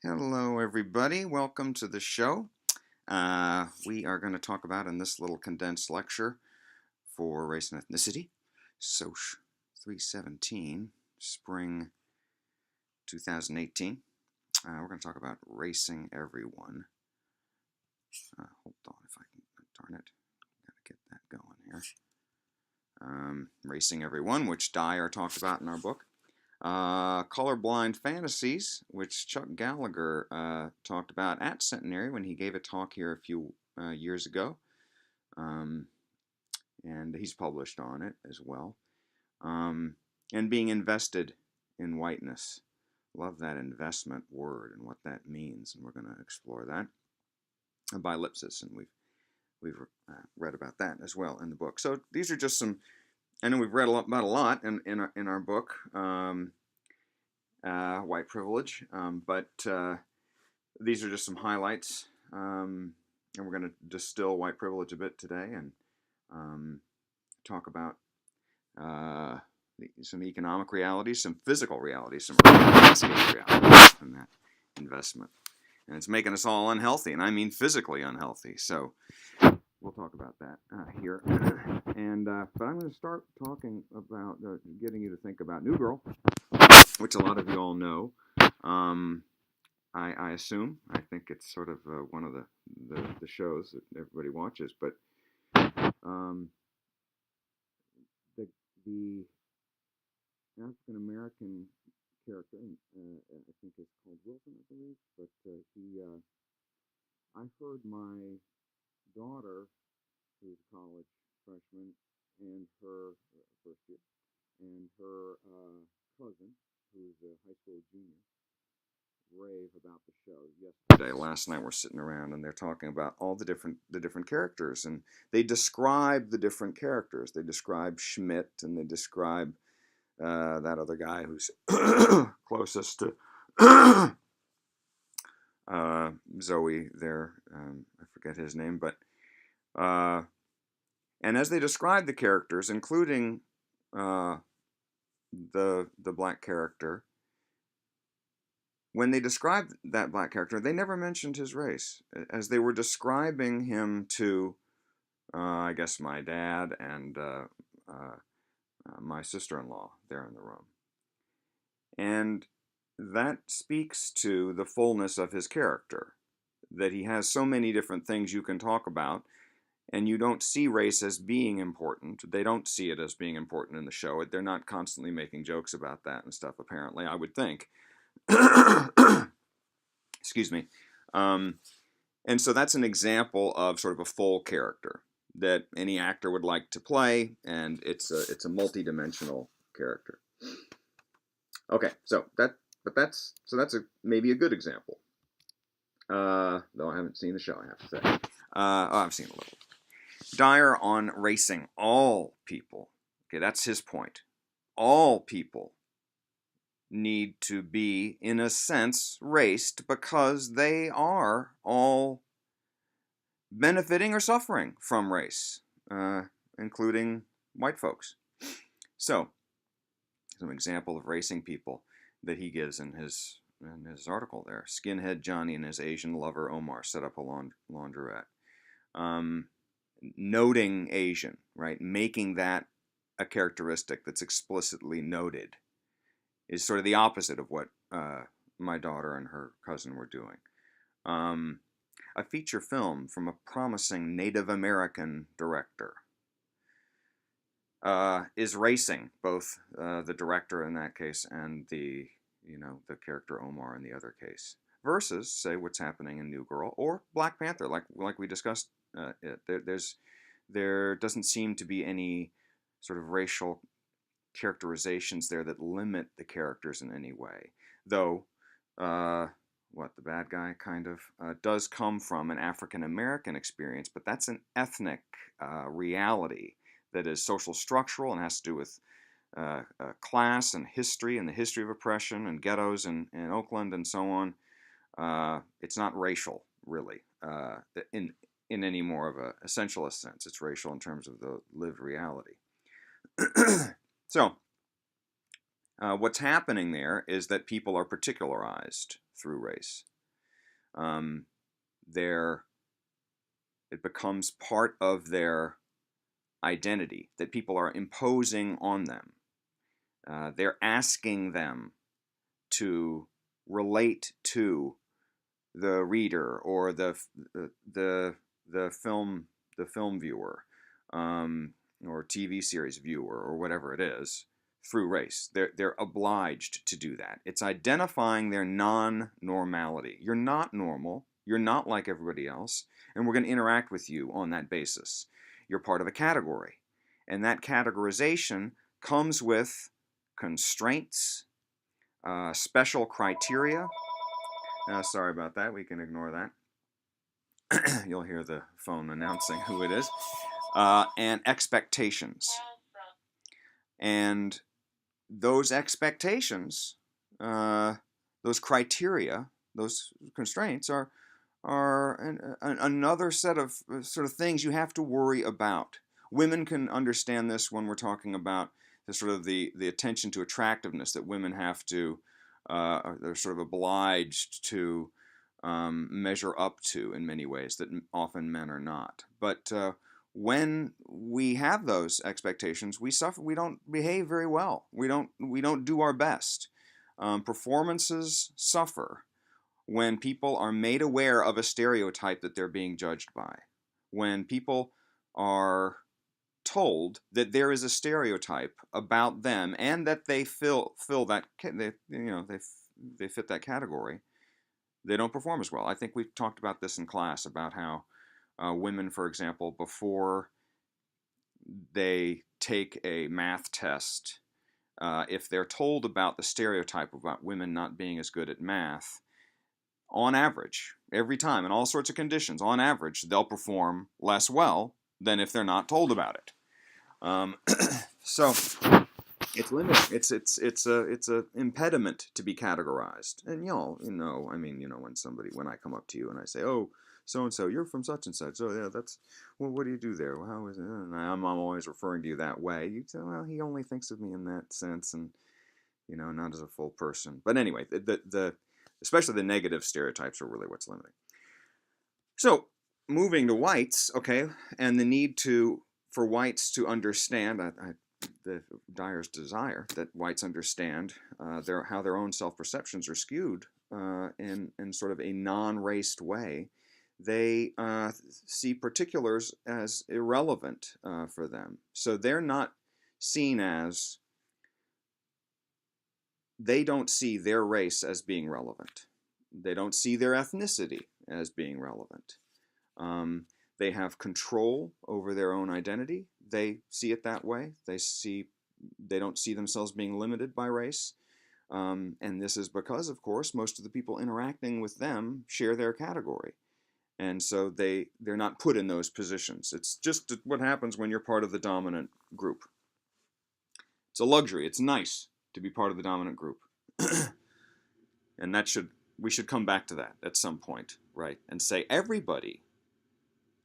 Hello, everybody. Welcome to the show. We are going to talk about in this little condensed lecture for race and ethnicity, Soc 317, spring 2018. We're going to talk about racing everyone. Hold on, if I can, darn it, got to get that going here. Racing everyone, which Dyer talked about in our book. Colorblind Fantasies, which Chuck Gallagher talked about at Centenary when he gave a talk here a few years ago. And he's published on it as well. And being invested in whiteness. Love that investment word and what that means, and we're going to explore that. By Lipsis, and we've read about that as well in the book. So these are just some. I know we've read about a lot in our book. White privilege, but these are just some highlights, and we're going to distill white privilege a bit today and talk about some economic realities, some physical realities, some landscape realities in that investment. And it's making us all unhealthy, and I mean physically unhealthy. So we'll talk about that here. And but I'm going to start talking about getting you to think about New Girl, which a lot of you all know. I assume. I think it's sort of one of the shows that everybody watches. But the African American character, I think it's called Wilson, I believe. But I heard my daughter, who's a college freshman, and her first year, and her cousin, who's a high school junior, rave about the show yesterday. Last night we're sitting around and they're talking about all the different characters, and they describe the different characters. They describe Schmidt, and they describe that other guy who's closest to Zoe there. I forget his name, but and as they describe the characters, including the black character, when they described that black character, they never mentioned his race. As they were describing him to, I guess, my dad and my sister-in-law there in the room. And that speaks to the fullness of his character, that he has so many different things you can talk about, and you don't see race as being important. They don't see it as being important in the show. They're not constantly making jokes about that and stuff, apparently, I would think. Excuse me. And so that's an example of sort of a full character that any actor would like to play, and it's a multi-dimensional character. Okay, so that's maybe a good example. Though I haven't seen the show, I have to say. I've seen a little. Dyer on racing all people. Okay, that's his point. All people need to be, in a sense, raced because they are all benefiting or suffering from race, including white folks. So, some example of racing people that he gives in his article there. Skinhead Johnny and his Asian lover Omar set up a laundrette. Noting Asian, right? Making that a characteristic that's explicitly noted is sort of the opposite of what my daughter and her cousin were doing. A feature film from a promising Native American director is racing both the director in that case and the character Omar in the other case, versus say what's happening in New Girl or Black Panther, like we discussed. There doesn't seem to be any sort of racial characterizations there that limit the characters in any way, though the bad guy kind of does come from an African American experience, but that's an ethnic reality that is social structural and has to do with class and history and the history of oppression and ghettos in Oakland and so on. It's not racial, really, in any more of a essentialist sense. It's racial in terms of the lived reality. So, what's happening there is that people are particularized through race. Um, it becomes part of their identity that people are imposing on them. They're asking them to relate to the reader or the film viewer, or TV series viewer, or whatever it is, through race. They're obliged to do that. It's identifying their non-normality. You're not normal. You're not like everybody else, and we're going to interact with you on that basis. You're part of a category, and that categorization comes with constraints, special criteria. Sorry about that. We can ignore that. You'll hear the phone announcing who it is. And expectations. And those expectations, those criteria, those constraints are another set of sort of things you have to worry about. Women can understand this when we're talking about the sort of the attention to attractiveness that women have to, they're sort of obliged to measure up to in many ways that often men are not. But when we have those expectations, we suffer. We don't behave very well. We don't do our best. Performances suffer when people are made aware of a stereotype that they're being judged by. When people are told that there is a stereotype about them and that they fill that they fit that category, they don't perform as well. I think we've talked about this in class about how women, for example, before they take a math test, if they're told about the stereotype about women not being as good at math, on average, every time, in all sorts of conditions, on average, they'll perform less well than if they're not told about it. So it's limiting. It's a impediment to be categorized. And when I come up to you and I say, oh, so and so, you're from such and such. Oh yeah, that's, well, what do you do there? Well, how is it? And I'm always referring to you that way. You say, well, he only thinks of me in that sense, and not as a full person. But anyway, especially the negative stereotypes are really what's limiting. So moving to whites, okay, and the need for whites to understand, the Dyer's desire that whites understand how their own self-perceptions are skewed in sort of a non-raced way. They see particulars as irrelevant for them. So they're not seen as, they don't see their race as being relevant. They don't see their ethnicity as being relevant. They have control over their own identity. They see it that way. They don't see themselves being limited by race. And this is because, of course, most of the people interacting with them share their category. And so they're not put in those positions. It's just what happens when you're part of the dominant group. It's a luxury. It's nice to be part of the dominant group. And we should come back to that at some point, right? And say everybody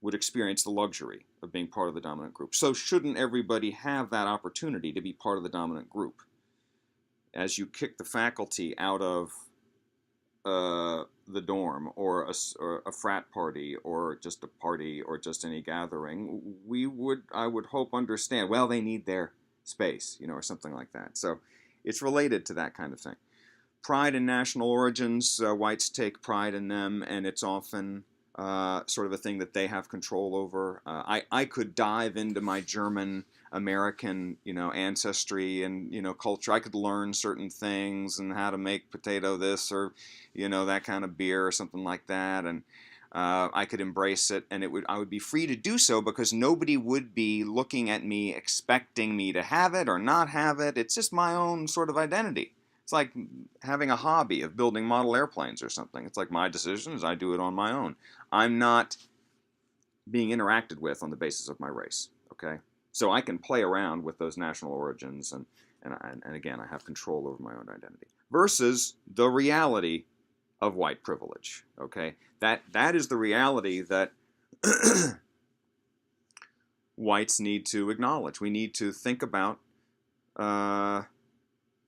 would experience the luxury of being part of the dominant group. So shouldn't everybody have that opportunity to be part of the dominant group? As you kick the faculty out of the dorm or a frat party or just a party or just any gathering, I would hope understand, well, they need their space, or something like that. So it's related to that kind of thing. Pride in national origins, whites take pride in them, and it's often sort of a thing that they have control over. I could dive into my German American, ancestry and, culture. I could learn certain things and how to make potato this or, that kind of beer or something like that. And I could embrace it, and I would be free to do so because nobody would be looking at me expecting me to have it or not have it. It's just my own sort of identity. It's like having a hobby of building model airplanes or something. It's like my decisions. I do it on my own. I'm not being interacted with on the basis of my race, okay? So I can play around with those national origins, and again, I have control over my own identity. Versus the reality of white privilege, okay? That is the reality that whites need to acknowledge. We need to think about the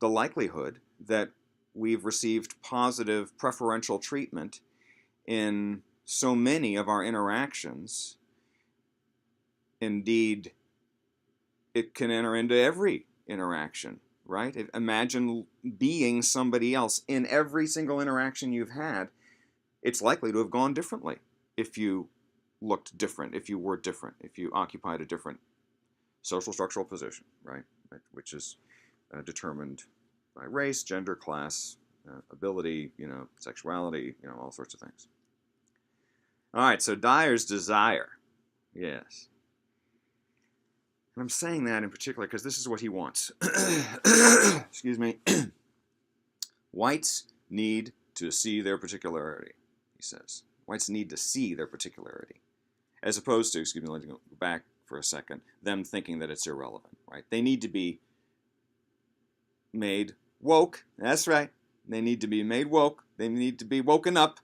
likelihood that we've received positive preferential treatment in so many of our interactions. Indeed, it can enter into every interaction, right? Imagine being somebody else. In every single interaction you've had, it's likely to have gone differently if you looked different, if you were different, if you occupied a different social structural position, right? Which is determined by race, gender, class, ability, sexuality, all sorts of things. All right, so Dyer's desire, yes. And I'm saying that in particular because this is what he wants. Excuse me. Whites need to see their particularity, he says. Whites need to see their particularity. As opposed to, excuse me, let me go back for a second, them thinking that it's irrelevant, right? They need to be made woke. That's right. They need to be made woke. They need to be woken up,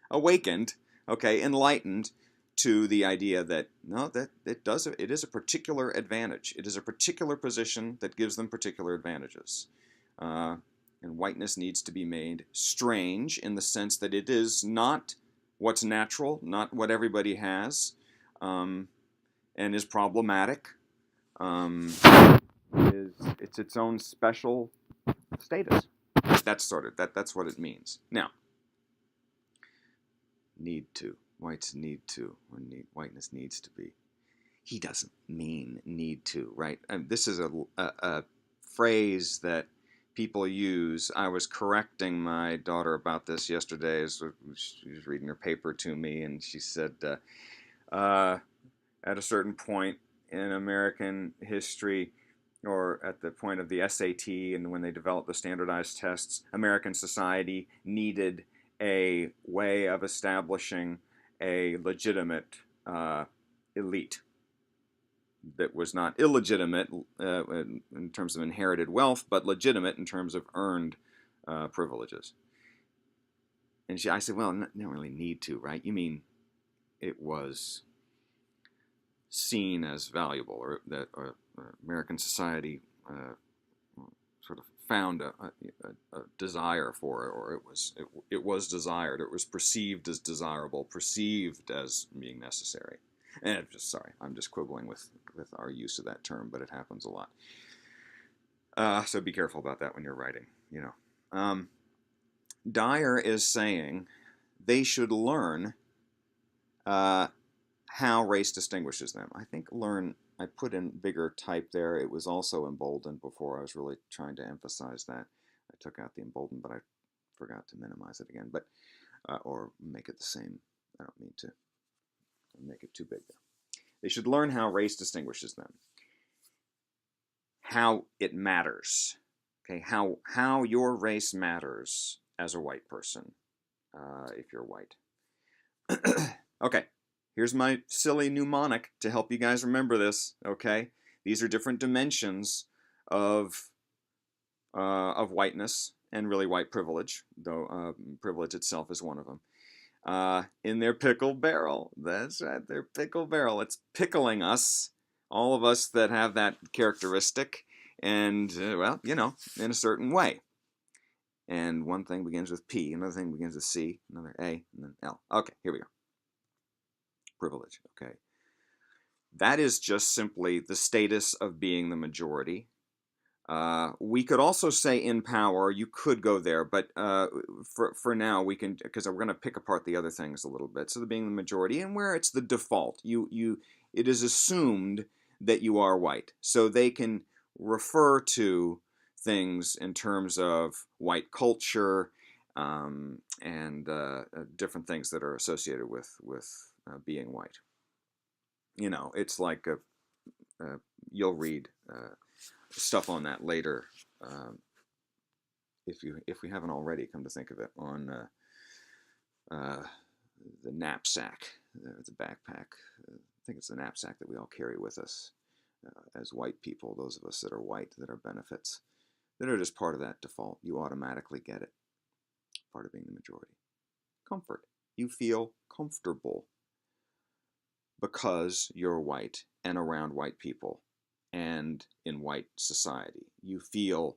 awakened, okay, enlightened to the idea that no, that it is a particular advantage. It is a particular position that gives them particular advantages. And whiteness needs to be made strange in the sense that it is not what's natural, not what everybody has, and is problematic. It's its own special status. That's that's what it means. Now, need to. Whites need to. Whiteness needs to be. He doesn't mean need to, right? This is a phrase that people use. I was correcting my daughter about this yesterday. She was reading her paper to me, and she said, at a certain point in American history, or at the point of the SAT and when they developed the standardized tests, American society needed a way of establishing a legitimate elite that was not illegitimate in terms of inherited wealth, but legitimate in terms of earned privileges. And I said, well, you don't really need to, right? You mean it was seen as valuable, or that American society sort of found a desire for it, or it was desired, it was perceived as desirable, perceived as being necessary. And I'm just quibbling with our use of that term, but it happens a lot. So be careful about that when you're writing, Dyer is saying they should learn how race distinguishes them. I think learn, I put in bigger type there. It was also emboldened before. I was really trying to emphasize that. I took out the emboldened, but I forgot to minimize it again, but or make it the same. I don't mean to make it too big there. They should learn how race distinguishes them, how it matters, okay, how your race matters as a white person, if you're white. Okay, here's my silly mnemonic to help you guys remember this, okay? These are different dimensions of whiteness and really white privilege, though privilege itself is one of them. In their pickle barrel. That's right, their pickle barrel. It's pickling us, all of us that have that characteristic, and, well, in a certain way. And one thing begins with P, another thing begins with C, another A, and then L. Okay, here we go. Privilege, okay. That is just simply the status of being the majority. We could also say in power. You could go there, but for now we can, because we're going to pick apart the other things a little bit. So the being the majority, and where it's the default, it is assumed that you are white, so they can refer to things in terms of white culture and different things that are associated with being white. It's like you'll read stuff on that later, if we haven't already, come to think of it, on the knapsack, the backpack. I think it's the knapsack that we all carry with us as white people, those of us that are white, that are benefits, that are just part of that default. You automatically get it, part of being the majority. Comfort. You feel comfortable because you're white and around white people and in white society. You feel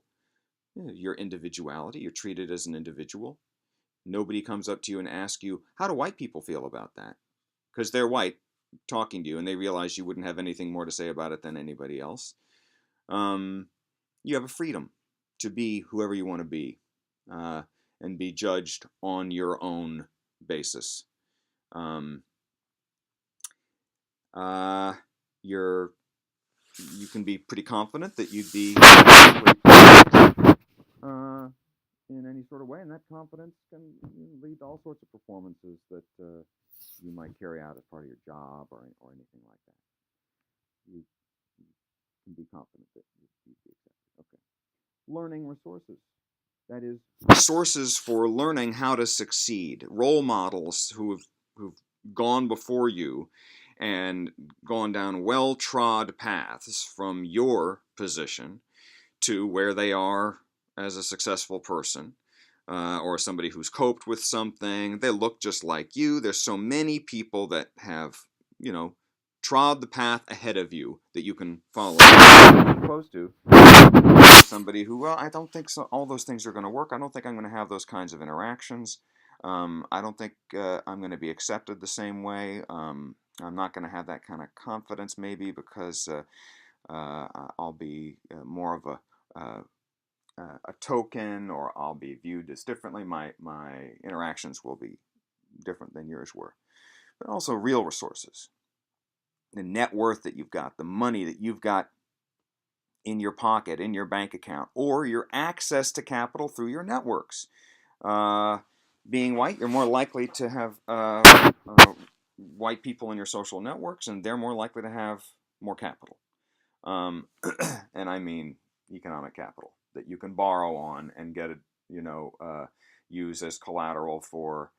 your individuality. You're treated as an individual. nobody comes up to you and asks you, how do white people feel about that? Because they're white talking to you and they realize you wouldn't have anything more to say about it than anybody else. You have a freedom to be whoever you want to be, and be judged on your own basis. You can be pretty confident that you'd be in any sort of way, and that confidence can lead to all sorts of performances that you might carry out as part of your job or anything like that. You can be confident that you'd be accepted. Okay. Learning resources. That is, resources for learning how to succeed. Role models who've gone before you and gone down well-trod paths from your position to where they are as a successful person, or somebody who's coped with something. They look just like you. There's so many people that have, trod the path ahead of you that you can follow. As opposed to somebody who, well, I don't think so. All those things are going to work. I don't think I'm going to have those kinds of interactions. I don't think I'm going to be accepted the same way. I'm not going to have that kind of confidence, maybe because I'll be more of a token, or I'll be viewed as differently. My interactions will be different than yours were. But also real resources, the net worth that you've got, the money that you've got in your pocket, in your bank account, or your access to capital through your networks. Being white, you're more likely to have white people in your social networks, and they're more likely to have more capital. And I mean economic capital that you can borrow on and get it, use as collateral for.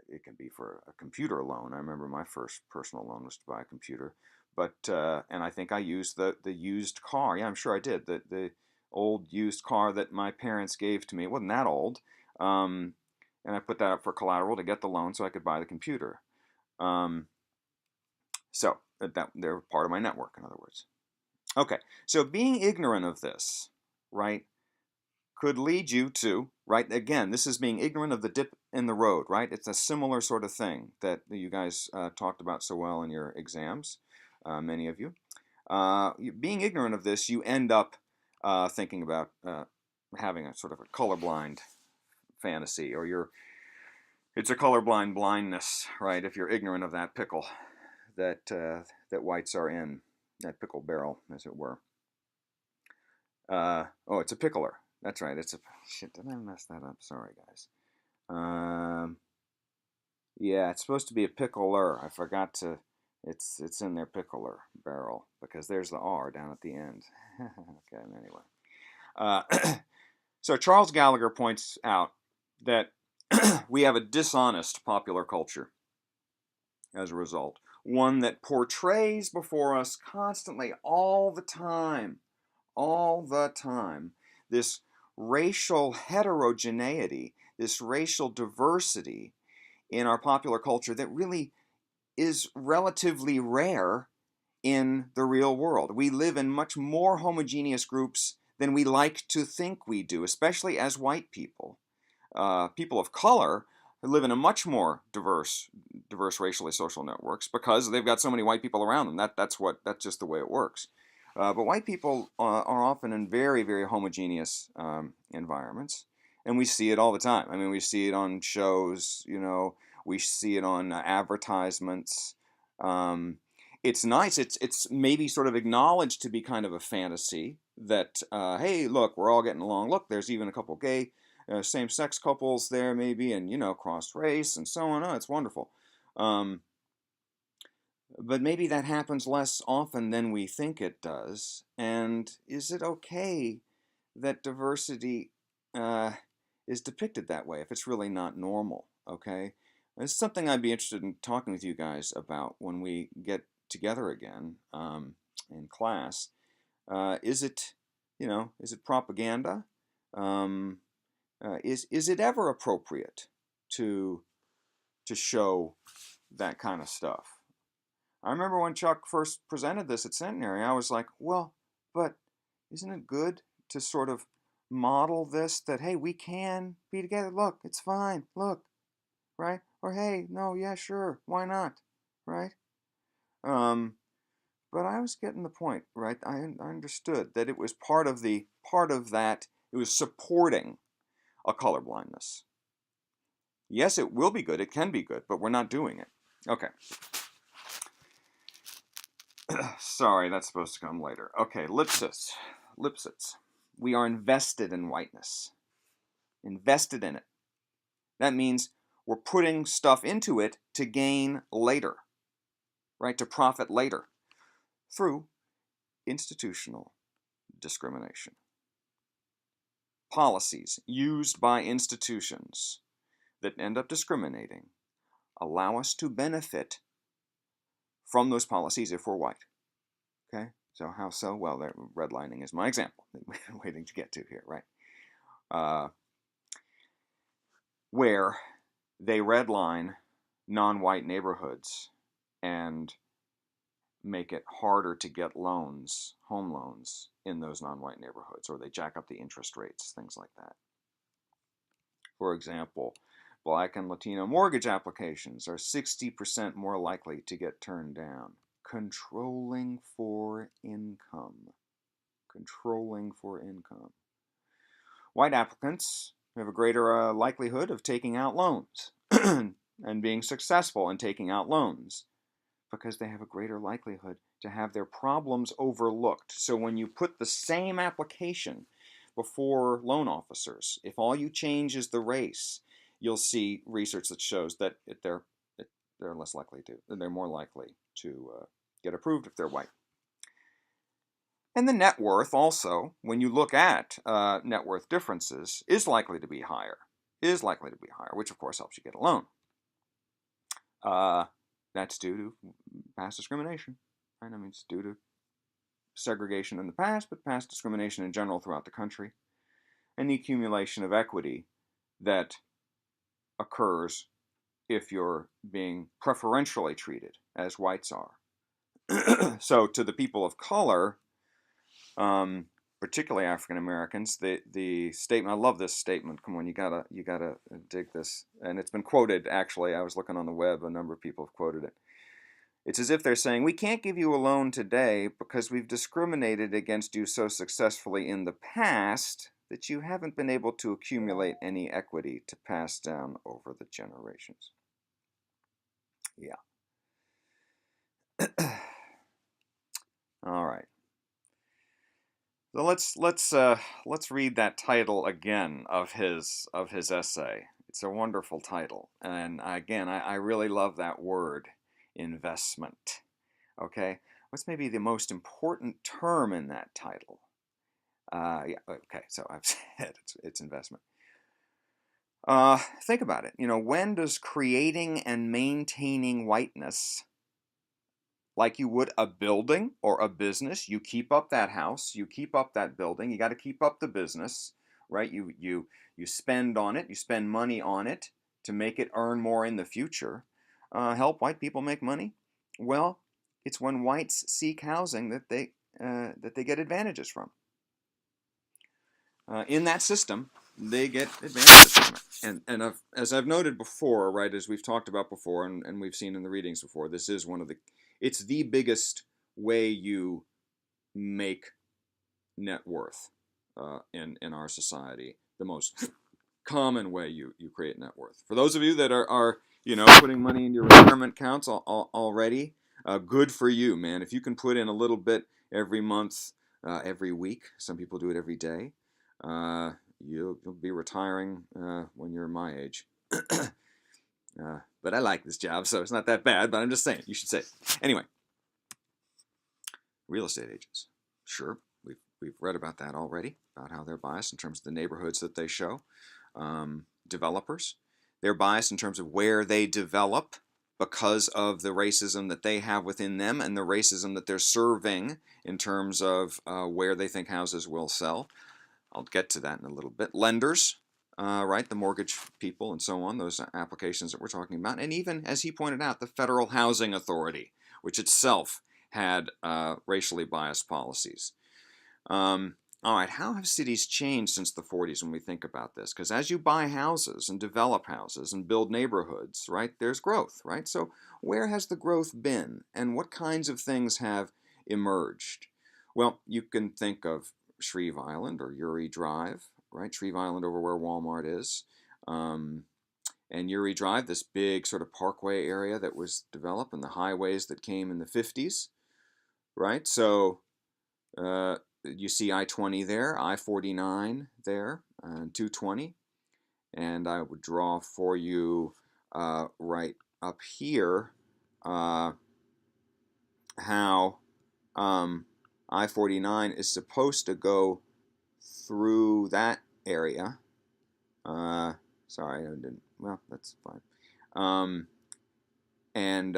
It can be for a computer loan. I remember my first personal loan was to buy a computer, but and I think I used the used car. Yeah, I'm sure I did. The old used car that my parents gave to me. It wasn't that old, and I put that up for collateral to get the loan so I could buy the computer. So that they're part of my network, in other words. Okay, so being ignorant of this, right, could lead you to, right, again, this is being ignorant of the dip in the road, right? It's a similar sort of thing that you guys talked about so well in your exams, many of you. Being ignorant of this, you end up thinking about having a sort of a colorblind fantasy, or it's a colorblind blindness, right, if you're ignorant of that pickle that whites are in, that pickle barrel, as it were. Oh, it's a pickler. That's right. It's a shit. Did I mess that up? Sorry, guys. Yeah, it's supposed to be a pickler. I forgot to. It's in their pickler barrel because there's the R down at the end. Okay. Anyway, so Charles Gallagher points out that we have a dishonest popular culture as a result, one that portrays before us constantly, all the time, this racial heterogeneity, this racial diversity in our popular culture that really is relatively rare in the real world. We live in much more homogeneous groups than we like to think we do, especially as white people. People of color live in a much more diverse racially social networks because they've got so many white people around them. That's just the way it works. But white people are often in very, very homogeneous environments, and we see it all the time. I mean, we see it on shows, we see it on advertisements. It's nice. It's maybe sort of acknowledged to be kind of a fantasy that, hey, look, we're all getting along. Look, there's even a couple gay same-sex couples there, maybe, and cross-race and so on. Oh, it's wonderful. But maybe that happens less often than we think it does. And is it okay that diversity is depicted that way if it's really not normal? Okay, it's something I'd be interested in talking with you guys about when we get together again in class. Is it propaganda? Is it ever appropriate to show that kind of stuff? I remember when Chuck first presented this at Centenary, I was like, well, but isn't it good to sort of model this, that, hey, we can be together. Look, it's fine. Look, right? Or, hey, no, yeah, sure. Why not? Right? But I was getting the point, right? I understood that it was part of that. It was supporting a colorblindness. Yes, it will be good. It can be good, but we're not doing it. Okay. Sorry, that's supposed to come later. Okay, Lipsitz. We are invested in whiteness. Invested in it. That means we're putting stuff into it to gain later, right? To profit later through institutional discrimination. Policies used by institutions that end up discriminating allow us to benefit from those policies if we're white. Okay? So how so? Well, redlining is my example that we're waiting to get to here, right? Where they redline non-white neighborhoods and make it harder to get loans, home loans, in those non-white neighborhoods, or they jack up the interest rates, things like that. For example, Black and Latino mortgage applications are 60% more likely to get turned down. Controlling for income. Controlling for income. White applicants have a greater likelihood of taking out loans and being successful in taking out loans because they have a greater likelihood to have their problems overlooked. So when you put the same application before loan officers, if all you change is the race, you'll see research that shows that they're less likely to, they're more likely to get approved if they're white. And the net worth also, when you look at net worth differences, is likely to be higher, which of course helps you get a loan. That's due to past discrimination, right? I mean, it's due to segregation in the past, but past discrimination in general throughout the country, and the accumulation of equity that occurs if you're being preferentially treated as whites are. So to the people of color, particularly African Americans, the statement, I love this statement. Come on, you gotta dig this, and it's been quoted. Actually, I was looking on the web; a number of people have quoted it. It's as if they're saying, "We can't give you a loan today because we've discriminated against you so successfully in the past that you haven't been able to accumulate any equity to pass down over the generations." Yeah. All right. So let's read that title again of his essay. It's a wonderful title, and again, I really love that word, investment. Okay, what's maybe the most important term in that title? Yeah. Okay, so I've said it's investment. Think about it. You know, when does creating and maintaining whiteness, like you would a building or a business, you keep up that house, you keep up that building, you got to keep up the business, right? You spend on it, you spend money on it to make it earn more in the future. Help white people make money. Well, it's when whites seek housing that they get advantages from. In that system, they get advantages from it. And as I've noted before, right, as we've talked about before, and we've seen in the readings before, this is it's the biggest way you make net worth in our society. The most common way you create net worth. For those of you that are putting money in your retirement accounts already, good for you, man. If you can put in a little bit every month, every week, some people do it every day, you'll be retiring when you're my age. But I like this job, so it's not that bad, but I'm just saying, you should say it. Anyway, real estate agents. Sure, we've read about that already, about how they're biased in terms of the neighborhoods that they show. Developers, they're biased in terms of where they develop because of the racism that they have within them and the racism that they're serving in terms of where they think houses will sell. I'll get to that in a little bit. Lenders, right, the mortgage people and so on, those applications that we're talking about. And even, as he pointed out, the Federal Housing Authority, which itself had racially biased policies. all right, how have cities changed since the 40s when we think about this? Because as you buy houses and develop houses and build neighborhoods, right, there's growth, right? So where has the growth been, and what kinds of things have emerged? Well, you can think of Shreve Island or Uri Drive, right? Shreve Island over where Walmart is. And Uri Drive, this big sort of parkway area that was developed, and the highways that came in the 50s, right? So you see I-20 there, I-49 there, 220, and I would draw for you right up here how I-49 is supposed to go through that area. Sorry, I didn't. Well, that's fine. And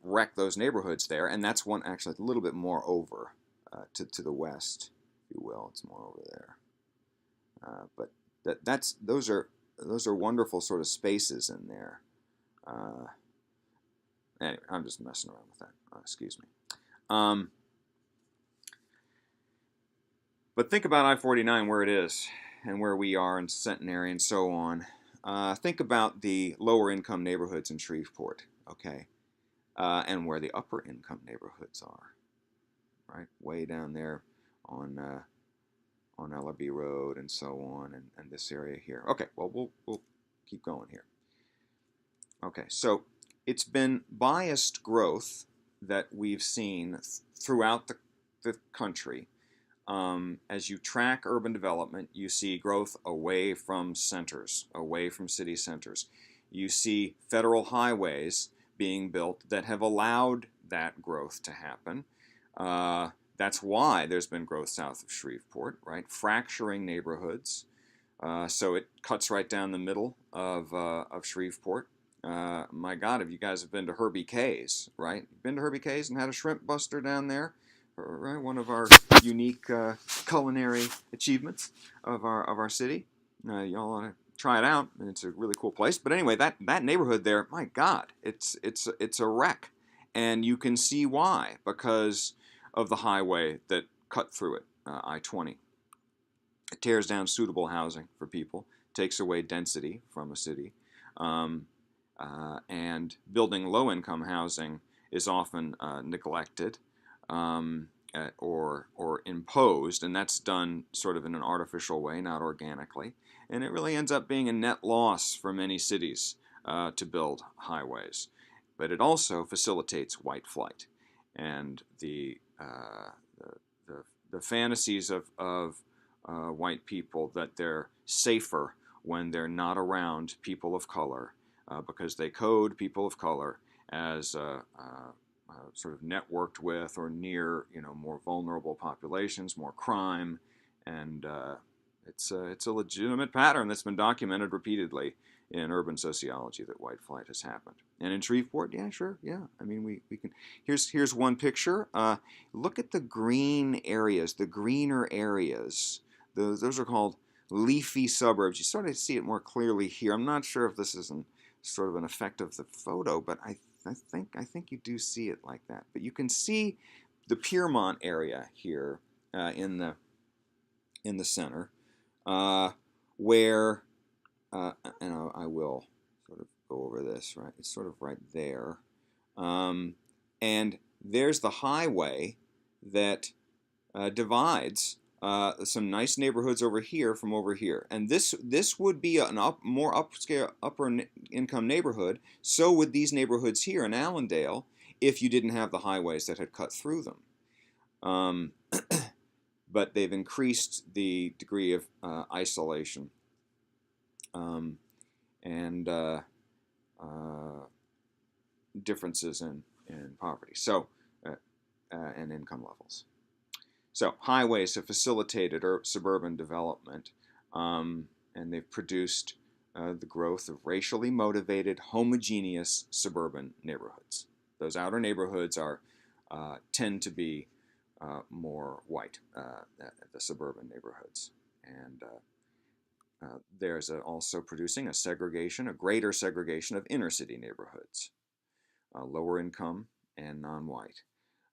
wreck those neighborhoods there, and that's one actually a little bit more over to the west, if you will. It's more over there, but those are wonderful sort of spaces in there. Anyway, I'm just messing around with that. Excuse me. But think about I-49, where it is, and where we are in Centenary and so on. Think about the lower income neighborhoods in Shreveport, okay? And where the upper income neighborhoods are, right? Way down there on Ellerby Road and so on, and this area here. Okay, well, we'll keep going here. Okay, so it's been biased growth that we've seen throughout the country. As you track urban development, you see growth away from centers, away from city centers. You see federal highways being built that have allowed that growth to happen. That's why there's been growth south of Shreveport, right? Fracturing neighborhoods. So it cuts right down the middle of Shreveport. My God, if you guys have been to Herbie K's, right? Been to Herbie K's and had a shrimp buster down there? Right, one of our unique culinary achievements of our city. Y'all ought to try it out. It's a really cool place. But anyway, that neighborhood there, my God, it's a wreck, and you can see why, because of the highway that cut through it, I-20. It tears down suitable housing for people, takes away density from a city, and building low-income housing is often neglected. Or imposed, and that's done sort of in an artificial way, not organically. And it really ends up being a net loss for many cities to build highways. But it also facilitates white flight, and the fantasies of white people that they're safer when they're not around people of color, because they code people of color as sort of networked with or near, more vulnerable populations, more crime, and it's a legitimate pattern that's been documented repeatedly in urban sociology that white flight has happened. And in Shreveport, yeah, sure, yeah. I mean, we can. Here's one picture. Look at the green areas, the greener areas. Those are called leafy suburbs. You sort of see it more clearly here. I'm not sure if this is sort of an effect of the photo, but I think you do see it like that. But you can see the Piermont area here in the center, where and I will sort of go over this, right? It's sort of right there, and there's the highway that divides some nice neighborhoods over here from over here, and this would be a more upscale, upper income neighborhood. So would these neighborhoods here in Allendale if you didn't have the highways that had cut through them. But they've increased the degree of isolation and differences in poverty, so and income levels. So highways have facilitated suburban development, and they've produced the growth of racially motivated, homogeneous suburban neighborhoods. Those outer neighborhoods tend to be more white, the suburban neighborhoods, and there's also producing a greater segregation of inner city neighborhoods, lower income and non-white.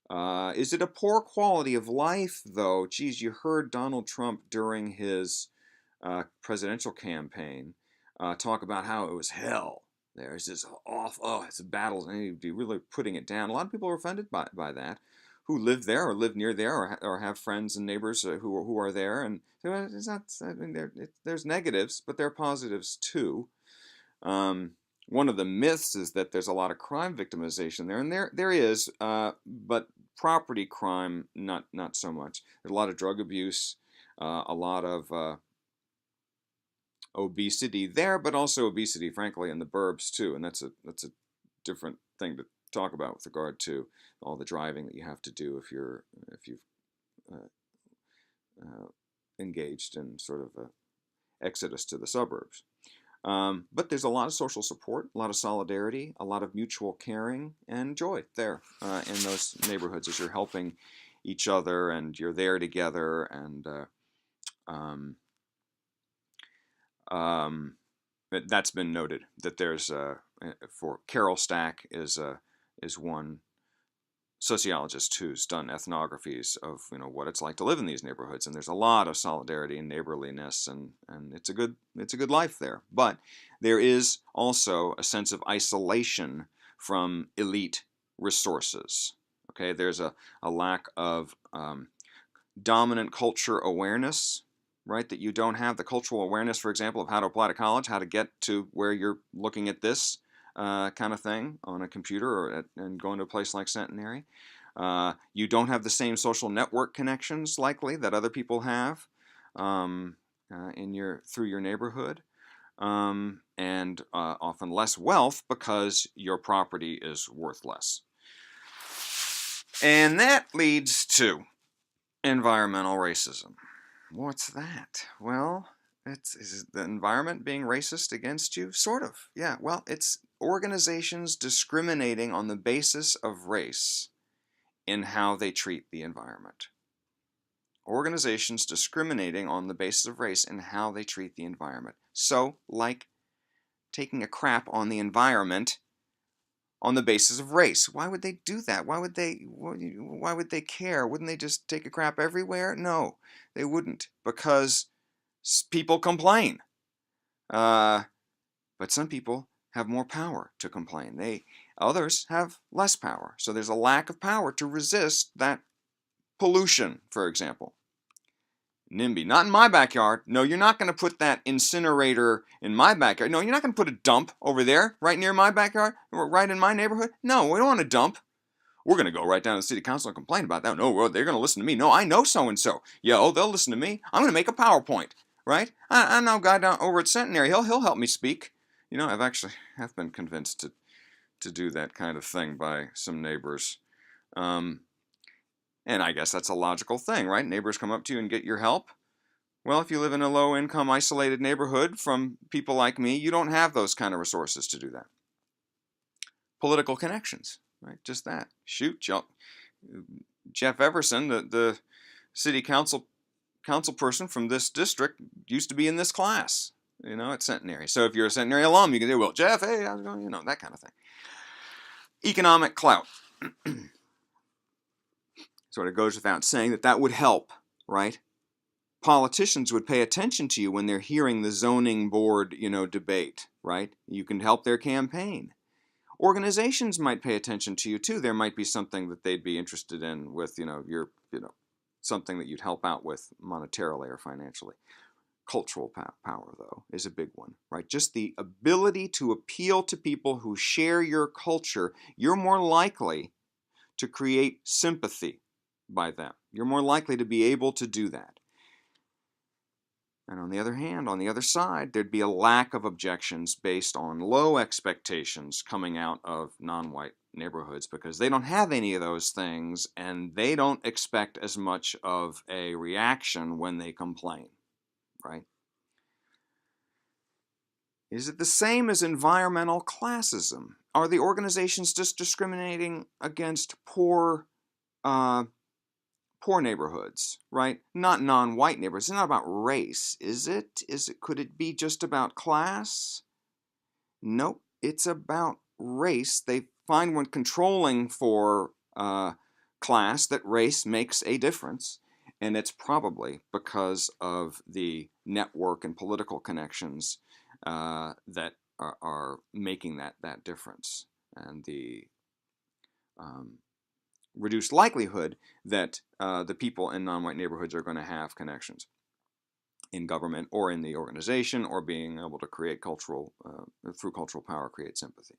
Is it a poor quality of life, though? Geez, you heard Donald Trump during his presidential campaign talk about how it was hell. There's this it's battles, and he'd be really putting it down. A lot of people are offended by that, who live there or live near there or have friends and neighbors who are there. And so it's not, I mean, there's negatives, but there are positives too. One of the myths is that there's a lot of crime victimization there, and there is, but property crime not so much. There's a lot of drug abuse, a lot of obesity there, but also obesity, frankly, in the burbs too, and that's a different thing to talk about with regard to all the driving that you have to do if you've uh, engaged in sort of a exodus to the suburbs. But there's a lot of social support, a lot of solidarity, a lot of mutual caring and joy there in those neighborhoods as you're helping each other and you're there together. And that's been noted that there's for Carol Stack is one sociologist who's done ethnographies of what it's like to live in these neighborhoods, and there's a lot of solidarity and neighborliness, and it's a good life there. But there is also a sense of isolation from elite resources. Okay, there's a lack of dominant culture awareness, right? That you don't have the cultural awareness, for example, of how to apply to college, how to get to where you're looking at this kind of thing on a computer and going to a place like Centenary. You don't have the same social network connections, likely, that other people have through your neighborhood, and often less wealth because your property is worth less. And that leads to environmental racism. What's that? Well, is the environment being racist against you? Sort of, yeah. Well, it's organizations discriminating on the basis of race in how they treat the environment. Organizations discriminating on the basis of race in how they treat the environment. So, like taking a crap on the environment on the basis of race. Why would they do that? Why would they care? Wouldn't they just take a crap everywhere? No, they wouldn't, because people complain. But some people have more power to complain. Others have less power. So there's a lack of power to resist that pollution, for example. NIMBY, not in my backyard. No, you're not going to put that incinerator in my backyard. No, you're not going to put a dump over there, right near my backyard, right in my neighborhood. No, we don't want a dump. We're going to go right down to the city council and complain about that. No, well, they're going to listen to me. No, I know so-and-so. Yeah, oh, they'll listen to me. I'm going to make a PowerPoint, right? I know a guy down over at Centenary. He'll help me speak. I've been convinced to do that kind of thing by some neighbors. And I guess that's a logical thing, right? Neighbors come up to you and get your help. Well, if you live in a low-income, isolated neighborhood from people like me, you don't have those kind of resources to do that. Political connections, right? Just that. Shoot, Jeff Everson, the city council person from this district, used to be in this class, at Centenary. So if you're a Centenary alum, you can say, well, Jeff, hey, how's it going? That kind of thing. Economic clout. Sort of goes without saying that would help, right? Politicians would pay attention to you when they're hearing the zoning board, debate, right? You can help their campaign. Organizations might pay attention to you too. There might be something that they'd be interested in with, something that you'd help out with monetarily or financially. Cultural power, though, is a big one, right? Just the ability to appeal to people who share your culture. You're more likely to create sympathy by them. You're more likely to be able to do that. And on the other hand, on the other side, there'd be a lack of objections based on low expectations coming out of non-white neighborhoods because they don't have any of those things and they don't expect as much of a reaction when they complain, right? Is it the same as environmental classism? Are the organizations just discriminating against poor neighborhoods, right? Not non-white neighborhoods. It's not about race, is it? Could it be just about class? Nope, it's about race. They find when controlling for class that race makes a difference, and it's probably because of the network and political connections that are making that difference, and the reduced likelihood that the people in non-white neighborhoods are going to have connections in government or in the organization, or being able to create cultural, through cultural power, create sympathy.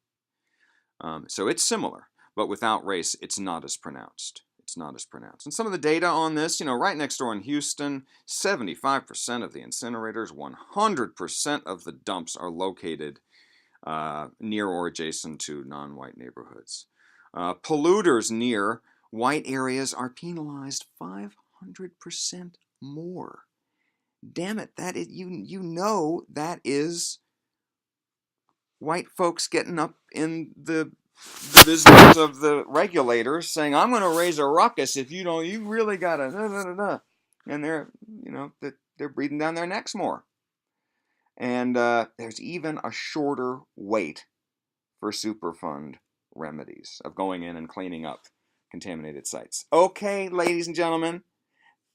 So it's similar, but without race, it's not as pronounced. It's not as pronounced. And some of the data on this, right next door in Houston, 75% of the incinerators, 100% of the dumps are located near or adjacent to non-white neighborhoods. Polluters near white areas are penalized 500% more. Damn it, that is, that is white folks getting up in the business of the regulators saying, I'm going to raise a ruckus if you don't, you really got to da, da, da, da. And they're breathing down their necks more. And there's even a shorter wait for Superfund remedies of going in and cleaning up contaminated sites. Okay, ladies and gentlemen,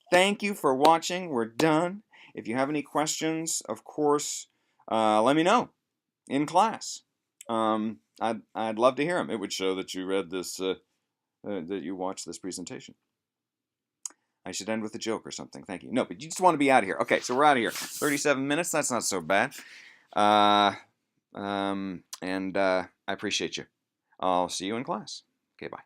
thank you for watching. We're done. If you have any questions, of course, let me know in class. I'd love to hear them. It would show that you read this, that you watched this presentation. I should end with a joke or something. Thank you. No, but you just want to be out of here. Okay, so we're out of here. 37 minutes. That's not so bad. I appreciate you. I'll see you in class. Okay, bye.